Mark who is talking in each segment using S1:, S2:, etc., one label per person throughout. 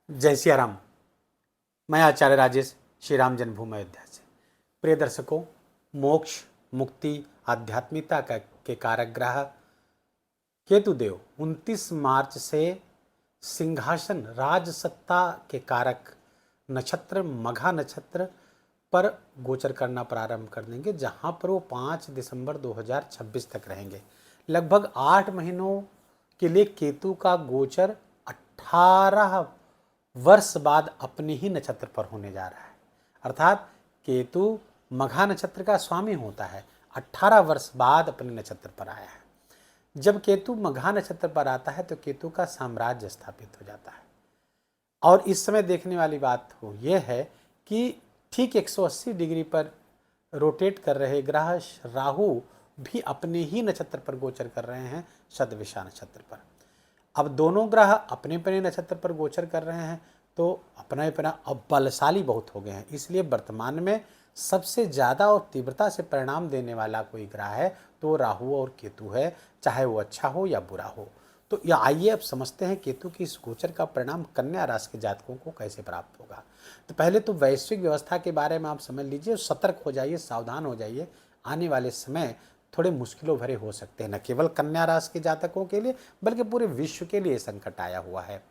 S1: जय सिया राम। मैं आचार्य राजेश श्री राम जन्मभूमि अयोध्या से। प्रिय दर्शकों, मोक्ष, मुक्ति, आध्यात्मिकता के कारक ग्रह केतुदेव 29 मार्च से सिंहासन राज सत्ता के कारक नक्षत्र मघा नक्षत्र पर गोचर करना प्रारंभ कर देंगे, जहां पर वो 5 दिसंबर 2026 तक रहेंगे। लगभग 8 महीनों के लिए केतु का गोचर 18 वर्ष बाद अपने ही नक्षत्र पर होने जा रहा है। अर्थात केतु मघा नक्षत्र का स्वामी होता है, 18 वर्ष बाद अपने नक्षत्र पर आया है। जब केतु मघा नक्षत्र पर आता है तो केतु का साम्राज्य स्थापित हो जाता है। और इस समय देखने वाली बात हो यह है कि ठीक 180 डिग्री पर रोटेट कर रहे ग्रह राहु भी अपने ही नक्षत्र पर गोचर कर रहे हैं, शतभिषा नक्षत्र पर। अब दोनों ग्रह अपने अपने नक्षत्र पर गोचर कर रहे हैं तो अपना अपना अब बलशाली बहुत हो गए हैं। इसलिए वर्तमान में सबसे ज़्यादा और तीव्रता से परिणाम देने वाला कोई ग्रह है तो राहु और केतु है, चाहे वो अच्छा हो या बुरा हो। तो या आइए अब समझते हैं केतु की इस गोचर का परिणाम कन्या राशि के जातकों को कैसे प्राप्त होगा। तो पहले तो वैश्विक व्यवस्था के बारे में आप समझ लीजिए, सतर्क हो जाइए, सावधान हो जाइए। आने वाले समय थोड़े मुश्किलों भरे हो सकते हैं, न केवल कन्या राशि के जातकों के लिए बल्कि पूरे विश्व के लिए संकट आया हुआ है।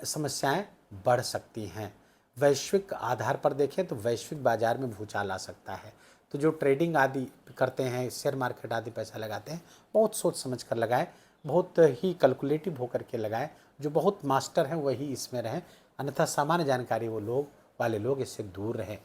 S1: समस्याएं बढ़ सकती हैं। वैश्विक आधार पर देखें तो वैश्विक बाजार में भूचाल आ सकता है। तो जो ट्रेडिंग आदि करते हैं, शेयर मार्केट आदि पैसा लगाते हैं, बहुत सोच समझ कर लगाएं, बहुत ही कैलकुलेटिव होकर के लगाएं। जो बहुत मास्टर हैं वही इसमें रहें, अन्यथा सामान्य जानकारी वाले लोग इससे दूर रहें।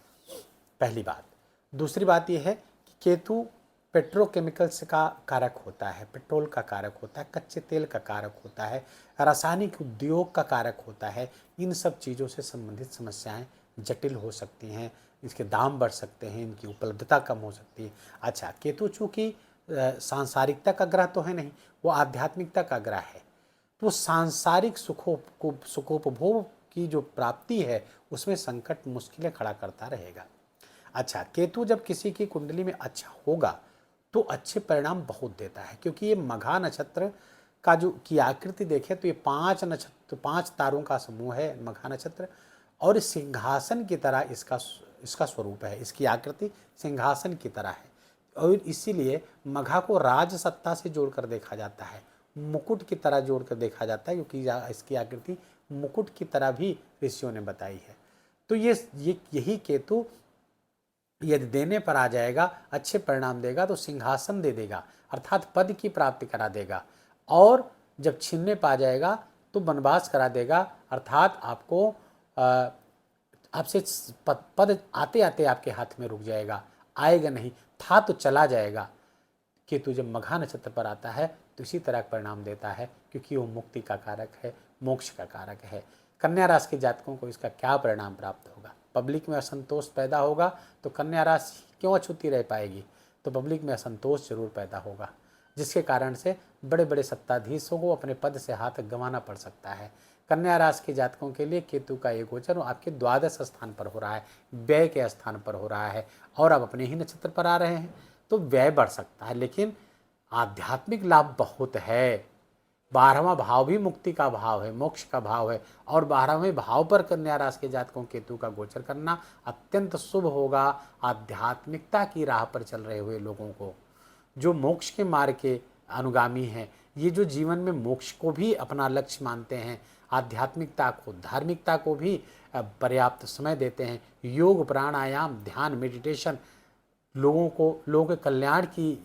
S1: पहली बात। दूसरी बात यह है कि केतु पेट्रोकेमिकल्स का कारक होता है, पेट्रोल का कारक होता है, कच्चे तेल का कारक होता है, रासायनिक उद्योग का कारक होता है। इन सब चीज़ों से संबंधित समस्याएं जटिल हो सकती हैं, इसके दाम बढ़ सकते हैं, इनकी उपलब्धता कम हो सकती है। अच्छा, केतु चूँकि सांसारिकता का ग्रह तो है नहीं, वो आध्यात्मिकता का ग्रह है, तो सांसारिक सुखोपभोग की जो प्राप्ति है उसमें संकट मुश्किलें खड़ा करता रहेगा। अच्छा, केतु जब किसी की कुंडली में अच्छा होगा तो अच्छे परिणाम बहुत देता है, क्योंकि ये मघा नक्षत्र का जो की आकृति देखें तो ये 5 तारों का समूह है मघा नक्षत्र, और सिंहासन की तरह इसका स्वरूप है, इसकी आकृति सिंहासन की तरह है। और इसीलिए मघा को राज सत्ता से जोड़कर देखा जाता है, मुकुट की तरह जोड़कर देखा जाता है, क्योंकि इसकी आकृति मुकुट की तरह भी ऋषियों ने बताई है। तो यही केतु यदि देने पर आ जाएगा, अच्छे परिणाम देगा तो सिंहासन दे देगा, अर्थात पद की प्राप्ति करा देगा। और जब छीनने पा जाएगा तो वनवास करा देगा, अर्थात आपको आपसे पद आते आते आपके हाथ में रुक जाएगा, आएगा नहीं, था तो चला जाएगा। केतु जब मघा नक्षत्र पर आता है तो इसी तरह परिणाम देता है, क्योंकि वो मुक्ति का कारक है, मोक्ष का कारक है। कन्या राशि के जातकों को इसका क्या परिणाम प्राप्त होगा? पब्लिक में असंतोष पैदा होगा, तो कन्या राशि क्यों अछूती रह पाएगी? तो पब्लिक में असंतोष जरूर पैदा होगा, जिसके कारण से बड़े बड़े सत्ताधीशों को अपने पद से हाथ गंवाना पड़ सकता है। कन्या राशि के जातकों के लिए केतु का ये गोचर आपके 12वें स्थान पर हो रहा है, व्यय के स्थान पर हो रहा है, और अब अपने ही नक्षत्र पर आ रहे हैं तो व्यय बढ़ सकता है, लेकिन आध्यात्मिक लाभ बहुत है। 12वां भाव भी मुक्ति का भाव है, मोक्ष का भाव है, और 12वें भाव पर कन्या राशि के जातकों केतु का गोचर करना अत्यंत शुभ होगा। आध्यात्मिकता की राह पर चल रहे हुए लोगों को, जो मोक्ष के मार्ग के अनुगामी हैं, ये जो जीवन में मोक्ष को भी अपना लक्ष्य मानते हैं, आध्यात्मिकता को, धार्मिकता को भी पर्याप्त समय देते हैं, योग, प्राणायाम, ध्यान, मेडिटेशन, लोगों के कल्याण की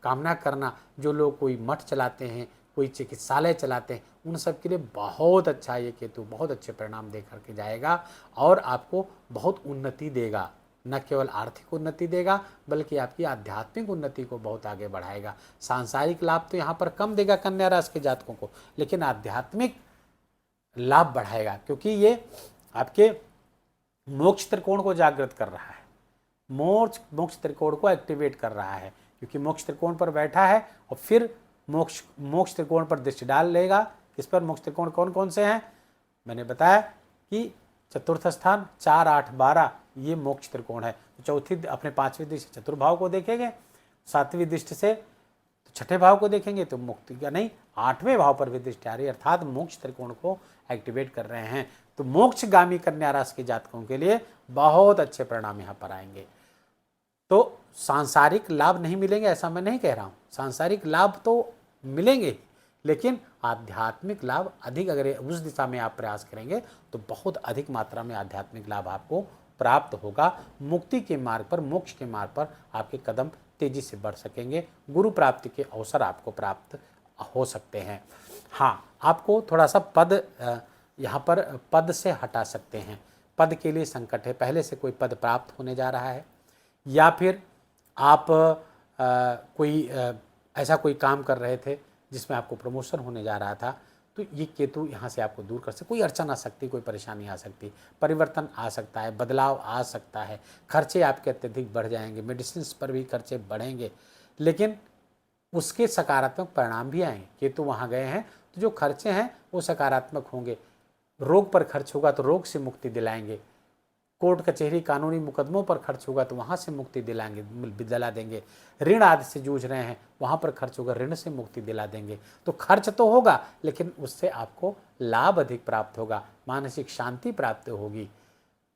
S1: कामना करना, जो लोग कोई मठ चलाते हैं, कोई चिकित्सालय चलाते हैं, उन सब के लिए बहुत अच्छा ये केतु बहुत अच्छे परिणाम दे करके जाएगा, और आपको बहुत उन्नति देगा। न केवल आर्थिक उन्नति देगा बल्कि आपकी आध्यात्मिक उन्नति को बहुत आगे बढ़ाएगा। सांसारिक लाभ तो यहाँ पर कम देगा कन्या राशि के जातकों को, लेकिन आध्यात्मिक लाभ बढ़ाएगा, क्योंकि ये आपके मोक्ष त्रिकोण को जागृत कर रहा है, मोक्ष त्रिकोण को एक्टिवेट कर रहा है, क्योंकि मोक्ष त्रिकोण पर बैठा है और फिर मोक्ष त्रिकोण पर दृष्टि डाल लेगा। इस पर मोक्ष त्रिकोण कौन कौन से हैं? मैंने बताया कि चतुर्थ स्थान 4, 8, 12 ये मोक्ष त्रिकोण है। तो चौथी अपने 5वीं दृष्टि चतुर्भाव को देखेंगे, 7वीं दृष्टि से तो 6ठे भाव को देखेंगे तो मुक्ति का नहीं 8वें भाव पर भी दृष्टि आ रही है, अर्थात मोक्ष त्रिकोण को एक्टिवेट कर रहे हैं। तो मोक्षगामी कन्या राशि के जातकों के लिए बहुत अच्छे परिणाम यहाँ पर आएंगे। तो सांसारिक लाभ नहीं मिलेंगे ऐसा मैं नहीं कह रहा हूँ, सांसारिक लाभ तो मिलेंगे ही, लेकिन आध्यात्मिक लाभ अधिक, अगर उस दिशा में आप प्रयास करेंगे तो बहुत अधिक मात्रा में आध्यात्मिक लाभ आपको प्राप्त होगा। मुक्ति के मार्ग पर, मोक्ष के मार्ग पर आपके कदम तेजी से बढ़ सकेंगे। गुरु प्राप्ति के अवसर आपको प्राप्त हो सकते हैं। हाँ, आपको थोड़ा सा पद यहाँ पर पद से हटा सकते हैं, पद के लिए संकट है, पहले से कोई पद प्राप्त होने जा रहा है, या फिर आप ऐसा कोई काम कर रहे थे जिसमें आपको प्रमोशन होने जा रहा था, तो ये केतु यहाँ से आपको दूर कर सकते। कोई अड़चन आ सकती, कोई परेशानी आ सकती, परिवर्तन आ सकता है, बदलाव आ सकता है, खर्चे आपके अत्यधिक बढ़ जाएंगे, मेडिसिन पर भी खर्चे बढ़ेंगे, लेकिन उसके सकारात्मक परिणाम भी आएंगे। केतु वहाँ गए हैं तो जो खर्चे हैं वो सकारात्मक होंगे। रोग पर खर्च होगा तो रोग से मुक्ति दिलाएंगे, कोर्ट कचहरी कानूनी मुकदमों पर खर्च होगा तो वहाँ से मुक्ति दिला देंगे, ऋण आदि से जूझ रहे हैं वहाँ पर खर्च होगा, ऋण से मुक्ति दिला देंगे। तो खर्च तो होगा लेकिन उससे आपको लाभ अधिक प्राप्त होगा, मानसिक शांति प्राप्त होगी।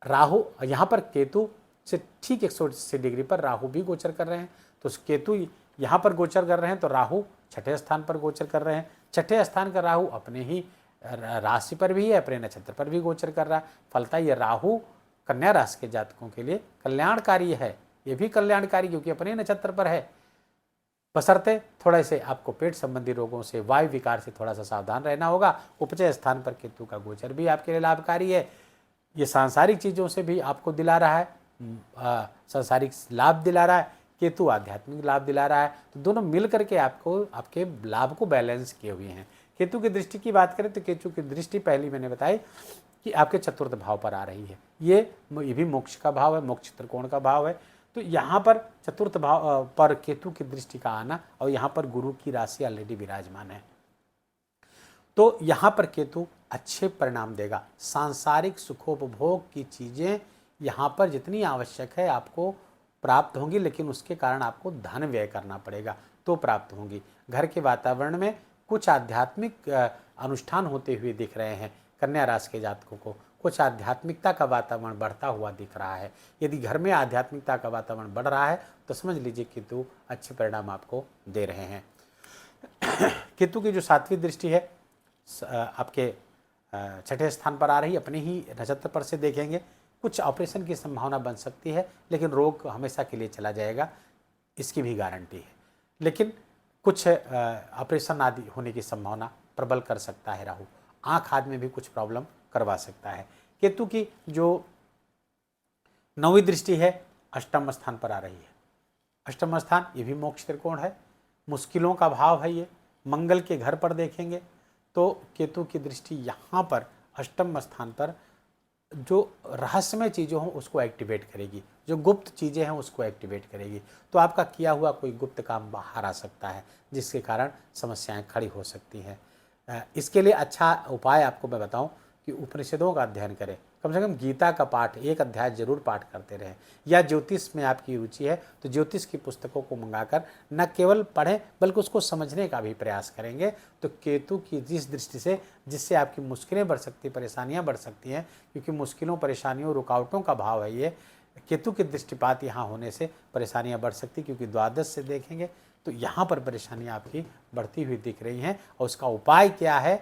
S1: राहु यहाँ पर केतु से ठीक 180 डिग्री पर राहु भी गोचर कर रहे हैं, तो केतु यहाँ पर गोचर कर रहे हैं तो राहु छठे स्थान पर गोचर कर रहे हैं। छठे स्थान का राहु अपने ही राशि पर भी है, अपने नक्षत्र पर भी गोचर कर रहा है। फलता ये राहु कन्या राशि के जातकों के लिए कल्याणकारी है, ये भी कल्याणकारी क्योंकि अपने नक्षत्र पर है। बशर्ते थोड़े से आपको पेट संबंधी रोगों से, वायु विकार से थोड़ा सा सावधान रहना होगा। उपचय स्थान पर केतु का गोचर भी आपके लिए लाभकारी है, ये सांसारिक चीज़ों से भी आपको दिला रहा है, सांसारिक लाभ दिला रहा है, केतु आध्यात्मिक लाभ दिला रहा है। तो दोनों मिल करके आपको आपके लाभ को बैलेंस किए हुए हैं। केतु की दृष्टि की बात करें तो केतु की दृष्टि पहली मैंने बताई कि आपके चतुर्थ भाव पर आ रही है, ये भी मोक्ष का भाव है, मोक्ष त्रिकोण का भाव है। तो यहाँ पर चतुर्थ भाव पर केतु की दृष्टि का आना, और यहाँ पर गुरु की राशि ऑलरेडी विराजमान है, तो यहाँ पर केतु अच्छे परिणाम देगा। सांसारिक सुखोपभोग की चीज़ें यहाँ पर जितनी आवश्यक है आपको प्राप्त होंगी, लेकिन उसके कारण आपको धन व्यय करना पड़ेगा तो प्राप्त होंगी। घर के वातावरण में कुछ आध्यात्मिक अनुष्ठान होते हुए दिख रहे हैं कन्या राशि के जातकों को, कुछ आध्यात्मिकता का वातावरण बढ़ता हुआ दिख रहा है। यदि घर में आध्यात्मिकता का वातावरण बढ़ रहा है तो समझ लीजिए केतु अच्छे परिणाम आपको दे रहे हैं। केतु की जो 7वीं दृष्टि है आपके छठे स्थान पर आ रही, अपने ही नक्षत्र पर से देखेंगे। कुछ ऑपरेशन की संभावना बन सकती है, लेकिन रोग हमेशा के लिए चला जाएगा, इसकी भी गारंटी है। लेकिन कुछ ऑपरेशन आदि होने की संभावना प्रबल कर सकता है राहु, आँख आदि में भी कुछ प्रॉब्लम करवा सकता है। केतु की जो 9वीं दृष्टि है अष्टम स्थान पर आ रही है। अष्टम स्थान ये भी मोक्ष त्रिकोण है, मुश्किलों का भाव है, ये मंगल के घर पर देखेंगे तो केतु की दृष्टि यहाँ पर अष्टम स्थान पर जो रहस्यमय चीज़ें हों उसको एक्टिवेट करेगी, जो गुप्त चीज़ें हैं उसको एक्टिवेट करेगी। तो आपका किया हुआ कोई गुप्त काम बाहर आ सकता है, जिसके कारण समस्याएं खड़ी हो सकती हैं। इसके लिए अच्छा उपाय आपको मैं बताऊं कि उपनिषदों का अध्ययन करें, कम से कम गीता का पाठ एक अध्याय जरूर पाठ करते रहें, या ज्योतिष में आपकी रुचि है तो ज्योतिष की पुस्तकों को मंगाकर न केवल पढ़ें बल्कि उसको समझने का भी प्रयास करेंगे। तो केतु की जिस दृष्टि से, जिससे आपकी मुश्किलें बढ़ सकती, परेशानियां बढ़ सकती हैं, क्योंकि मुश्किलों, परेशानियों, रुकावटों का भाव है ये, केतु के दृष्टिपात यहाँ होने से परेशानियाँ बढ़ सकती, क्योंकि द्वादश से देखेंगे तो यहाँ पर परेशानियाँ आपकी बढ़ती हुई दिख रही हैं। और उसका उपाय क्या है?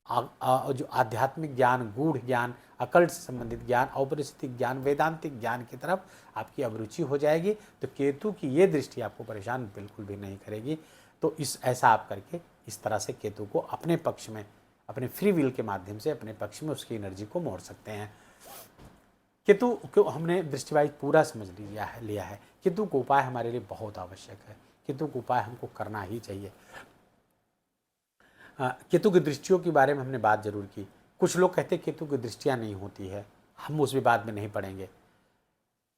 S1: जो आध्यात्मिक ज्ञान, गूढ़ ज्ञान, अकल्ट से संबंधित ज्ञान, औपनिषदिक ज्ञान, वेदांतिक ज्ञान की तरफ आपकी अभिरुचि हो जाएगी। तो केतु की ये दृष्टि आपको परेशान बिल्कुल भी नहीं करेगी। तो ऐसा आप करके इस तरह से केतु को अपने पक्ष में, अपने फ्री विल के माध्यम से अपने पक्ष में उसकी एनर्जी को मोड़ सकते हैं। केतु को हमने दृष्टिवाइज पूरा समझ लिया है। केतु को उपाय हमारे लिए बहुत आवश्यक है, केतु को उपाय हमको करना ही चाहिए। केतु की दृष्टियों के बारे में हमने बात जरूर की। कुछ लोग कहते हैं केतु की दृष्टियाँ नहीं होती है, हम उस विवाद में नहीं पड़ेंगे।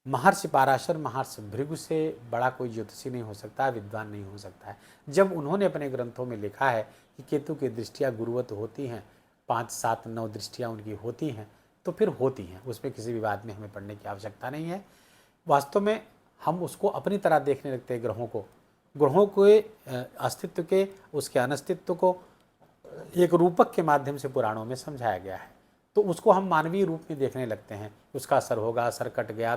S1: महर्षि पाराशर, महर्षि भृगु से बड़ा कोई ज्योतिषी नहीं हो सकता, विद्वान नहीं हो सकता है। जब उन्होंने अपने ग्रंथों में लिखा है कि केतु की दृष्टियाँ गुरुवत होती हैं, 5, 7, 9 दृष्टियाँ उनकी होती हैं, तो फिर होती हैं, उसमें किसी विवाद में हमें पढ़ने की आवश्यकता नहीं है। वास्तव में हम उसको अपनी तरह देखने लगते हैं, ग्रहों के अस्तित्व के, उसके अनस्तित्व को, एक रूपक के माध्यम से पुराणों में समझाया गया है, तो उसको हम मानवीय रूप में देखने लगते हैं। उसका असर होगा, सर कट गया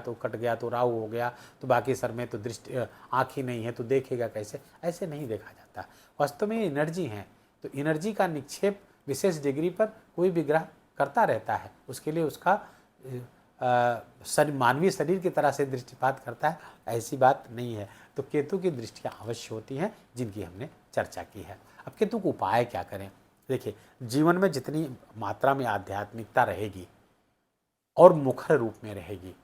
S1: तो राहु हो गया, तो बाकी सर में तो दृष्टि आँख ही नहीं है तो देखेगा कैसे, ऐसे नहीं देखा जाता। वास्तव में एनर्जी है, तो एनर्जी का निक्षेप विशेष डिग्री पर कोई भी ग्रह करता रहता है, उसके लिए उसका मानवीय शरीर की तरह से दृष्टिपात करता है, ऐसी बात नहीं है। तो केतु की दृष्टियाँ अवश्य होती हैं जिनकी हमने चर्चा की है। अब केतु को उपाय क्या करें? देखिए, जीवन में जितनी मात्रा में आध्यात्मिकता रहेगी और मुखर रूप में रहेगी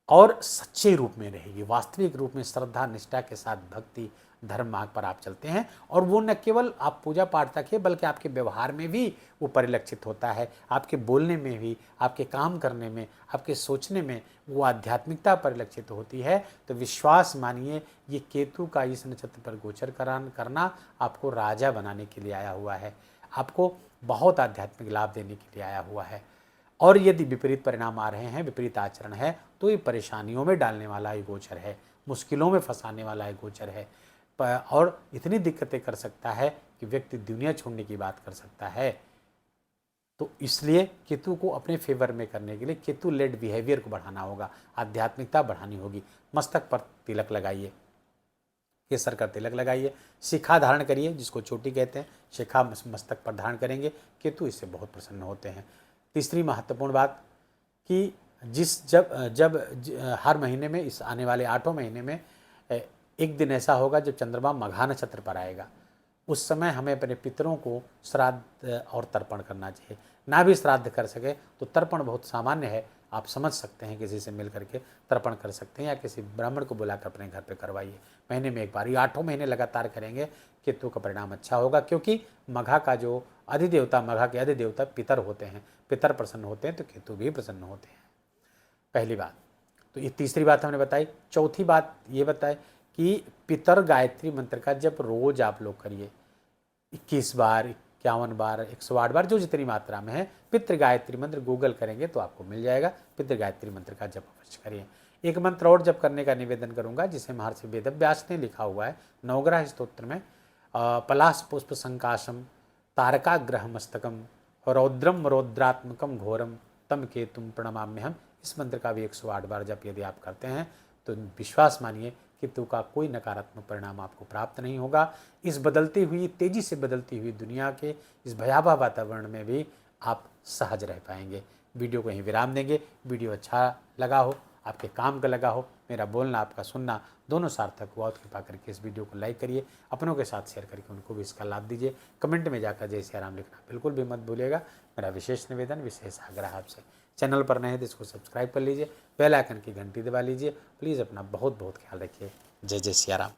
S1: और सच्चे रूप में रहेगी, वास्तविक रूप में श्रद्धा निष्ठा के साथ भक्ति धर्म मार्ग पर आप चलते हैं, और वो न केवल आप पूजा पाठ तक है बल्कि आपके व्यवहार में भी वो परिलक्षित होता है, आपके बोलने में भी, आपके काम करने में, आपके सोचने में वो आध्यात्मिकता परिलक्षित होती है। तो विश्वास मानिए, ये केतु का इस नक्षत्र पर गोचर करना आपको राजा बनाने के लिए आया हुआ है, आपको बहुत आध्यात्मिक लाभ देने के लिए आया हुआ है। और यदि विपरीत परिणाम आ रहे हैं, विपरीत आचरण है, तो ये परेशानियों में डालने वाला ही गोचर है, मुश्किलों में फंसाने वाला ही गोचर है, और इतनी दिक्कतें कर सकता है कि व्यक्ति दुनिया छोड़ने की बात कर सकता है। तो इसलिए केतु को अपने फेवर में करने के लिए केतु लेड बिहेवियर को बढ़ाना होगा, आध्यात्मिकता बढ़ानी होगी। मस्तक पर तिलक लगाइए, केसर का तिलक लगाइए, शिखा धारण करिए, जिसको चोटी कहते हैं, शिखा मस्तक पर धारण करेंगे, केतु इससे बहुत प्रसन्न होते हैं। तीसरी महत्वपूर्ण बात कि हर महीने में, इस आने वाले 8 महीने में एक दिन ऐसा होगा जब चंद्रमा मघा नक्षत्र पर आएगा। उस समय हमें अपने पितरों को श्राद्ध और तर्पण करना चाहिए। ना भी श्राद्ध कर सके तो तर्पण बहुत सामान्य है, आप समझ सकते हैं, किसी से मिल करके तर्पण कर सकते हैं या किसी ब्राह्मण को बुलाकर अपने घर पे करवाइए। महीने में एक बार, ये 8 महीने लगातार करेंगे, केतु का परिणाम अच्छा होगा, क्योंकि मघा का जो अधिदेवता, मघा के अधिदेवता पितर होते हैं, पितर प्रसन्न होते हैं तो केतु भी प्रसन्न होते हैं। पहली बात तो ये, तीसरी बात हमने बताई। चौथी बात ये बताए कि पितर गायत्री मंत्र का जब रोज आप लोग करिए, 21 बार, 51 बार, 108 बार, जो जितनी मात्रा में है, पितृ गायत्री मंत्र गूगल करेंगे तो आपको मिल जाएगा। पितृ गायत्री मंत्र का जप अवश्य करिए। एक मंत्र और जप करने का निवेदन करूंगा, जिसे महर्षि वेदव्यास ने लिखा हुआ है नवग्रह स्तोत्र में, पलाश पुष्प संकाशम तारकाग्रह मस्तकम रौद्रम रौद्रात्मकम घोरम तम केतुम प्रणमाम्यहम। इस मंत्र का भी 108 बार जप यदि आप करते हैं तो विश्वास मानिए केतु का कोई नकारात्मक परिणाम आपको प्राप्त नहीं होगा। इस बदलती हुई, तेजी से बदलती हुई दुनिया के इस भयावह वातावरण में भी आप सहज रह पाएंगे। वीडियो को यहीं विराम देंगे। वीडियो अच्छा लगा हो, आपके काम का लगा हो, मेरा बोलना आपका सुनना दोनों सार्थक हुआ, तो कृपा करके इस वीडियो को लाइक करिए, अपनों के साथ शेयर करके उनको भी इसका लाभ दीजिए। कमेंट में जाकर जय सिया राम लिखना बिल्कुल भी मत भूलिएगा। मेरा विशेष निवेदन, विशेष आग्रह आपसे, चैनल पर नए हैं तो इसको सब्सक्राइब कर लीजिए, बेल आइकन की घंटी दबा लीजिए। प्लीज़ अपना बहुत बहुत ख्याल रखिए। जय जय सिया राम।